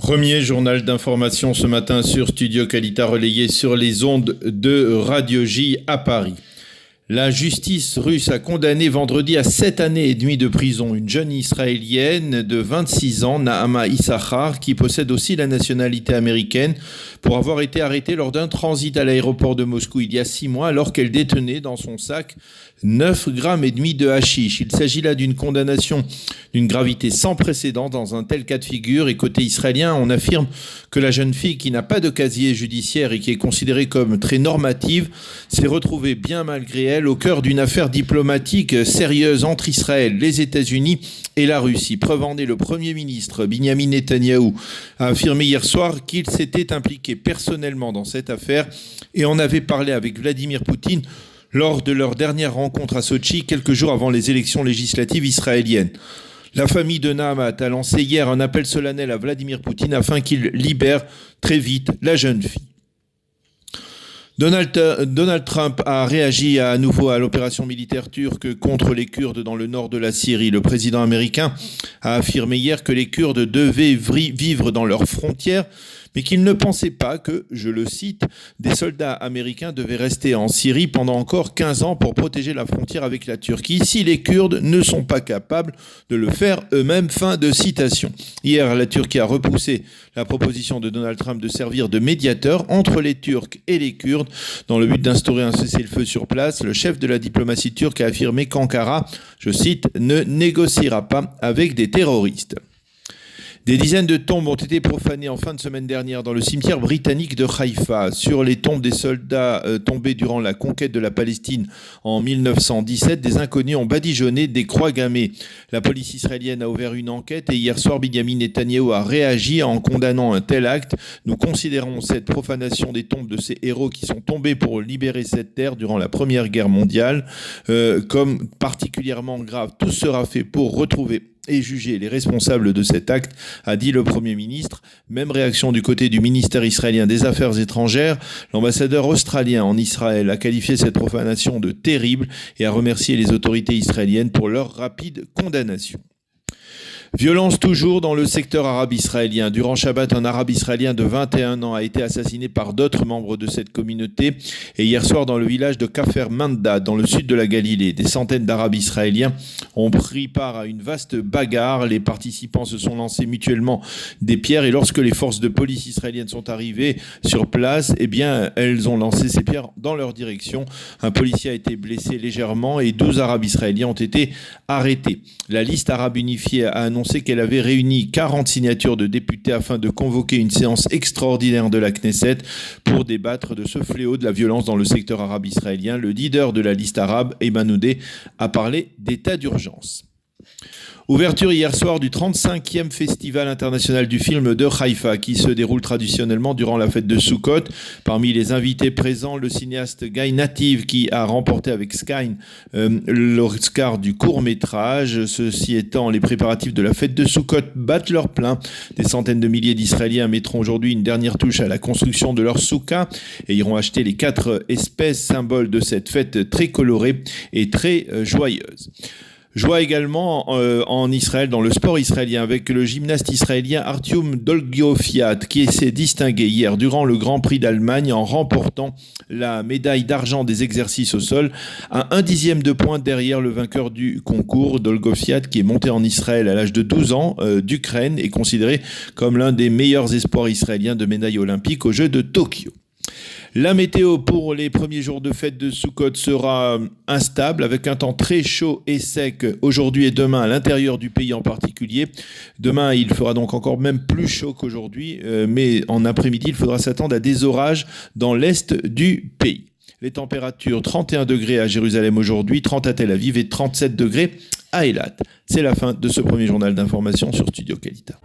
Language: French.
Premier journal d'information ce matin sur Studio Qualita relayé sur les ondes de Radio J à Paris. La justice russe a condamné vendredi à 7 années et demie de prison une jeune israélienne de 26 ans, Nahama Issachar, qui possède aussi la nationalité américaine, pour avoir été arrêtée lors d'un transit à l'aéroport de Moscou il y a 6 mois alors qu'elle détenait dans son sac 9,5 grammes de hashish. Il s'agit là d'une condamnation d'une gravité sans précédent dans un tel cas de figure. Et côté israélien, on affirme que la jeune fille, qui n'a pas de casier judiciaire et qui est considérée comme très normative, s'est retrouvée bien malgré elle au cœur d'une affaire diplomatique sérieuse entre Israël, les États-Unis et la Russie. Preuve en est, le Premier ministre Binyamin Netanyahou a affirmé hier soir qu'il s'était impliqué personnellement dans cette affaire et en avait parlé avec Vladimir Poutine lors de leur dernière rencontre à Sotchi, quelques jours avant les élections législatives israéliennes. La famille de Nahama a lancé hier un appel solennel à Vladimir Poutine afin qu'il libère très vite la jeune fille. Donald Trump a réagi à nouveau à l'opération militaire turque contre les Kurdes dans le nord de la Syrie. Le président américain a affirmé hier que les Kurdes devaient vivre dans leurs frontières, mais qu'il ne pensait pas que, je le cite, des soldats américains devaient rester en Syrie pendant encore 15 ans pour protéger la frontière avec la Turquie si les Kurdes ne sont pas capables de le faire eux-mêmes. Fin de citation. Hier, la Turquie a repoussé la proposition de Donald Trump de servir de médiateur entre les Turcs et les Kurdes dans le but d'instaurer un cessez-le-feu sur place. Le chef de la diplomatie turque a affirmé qu'Ankara, je cite, ne négociera pas avec des terroristes. Des dizaines de tombes ont été profanées en fin de semaine dernière dans le cimetière britannique de Haïfa. Sur les tombes des soldats tombés durant la conquête de la Palestine en 1917, des inconnus ont badigeonné des croix gammées. La police israélienne a ouvert une enquête et hier soir, Binyamin Netanyahou a réagi en condamnant un tel acte. Nous considérons cette profanation des tombes de ces héros qui sont tombés pour libérer cette terre durant la Première Guerre mondiale comme particulièrement grave. Tout sera fait pour retrouver et juger les responsables de cet acte, a dit le Premier ministre. Même réaction du côté du ministère israélien des Affaires étrangères. L'ambassadeur australien en Israël a qualifié cette profanation de terrible et a remercié les autorités israéliennes pour leur rapide condamnation. Violence toujours dans le secteur arabe israélien. Durant Shabbat, un arabe israélien de 21 ans a été assassiné par d'autres membres de cette communauté. Et hier soir, dans le village de Kafr Manda, dans le sud de la Galilée, des centaines d'arabes israéliens ont pris part à une vaste bagarre. Les participants se sont lancés mutuellement des pierres et lorsque les forces de police israéliennes sont arrivées sur place, elles ont lancé ces pierres dans leur direction. Un policier a été blessé légèrement et 12 arabes israéliens ont été arrêtés. La liste arabe unifiée a annoncé qu'elle avait réuni 40 signatures de députés afin de convoquer une séance extraordinaire de la Knesset pour débattre de ce fléau de la violence dans le secteur arabe israélien. Le leader de la liste arabe, Ayman Oudeh, a parlé d'état d'urgence. Ouverture hier soir du 35e Festival international du film de Haïfa qui se déroule traditionnellement durant la fête de Sukkot. Parmi les invités présents, le cinéaste Guy Native qui a remporté avec Skyne l'Oscar du court-métrage. Ceci étant, les préparatifs de la fête de Sukkot battent leur plein. Des centaines de milliers d'Israéliens mettront aujourd'hui une dernière touche à la construction de leur soukha et iront acheter les 4 espèces symboles de cette fête très colorée et très joyeuse. Joie également en Israël, dans le sport israélien, avec le gymnaste israélien Artiom Dolgofiat qui s'est distingué hier durant le Grand Prix d'Allemagne en remportant la médaille d'argent des exercices au sol à 1/10 de point derrière le vainqueur du concours. Dolgofiat, qui est monté en Israël à l'âge de 12 ans d'Ukraine, est considéré comme l'un des meilleurs espoirs israéliens de médailles olympiques aux Jeux de Tokyo. La météo pour les premiers jours de fête de Sukkot sera instable avec un temps très chaud et sec aujourd'hui et demain à l'intérieur du pays en particulier. Demain, il fera donc encore même plus chaud qu'aujourd'hui, mais en après-midi, il faudra s'attendre à des orages dans l'est du pays. Les températures 31 degrés à Jérusalem aujourd'hui, 30 à Tel Aviv et 37 degrés à Eilat. C'est la fin de ce premier journal d'information sur Studio Qualita.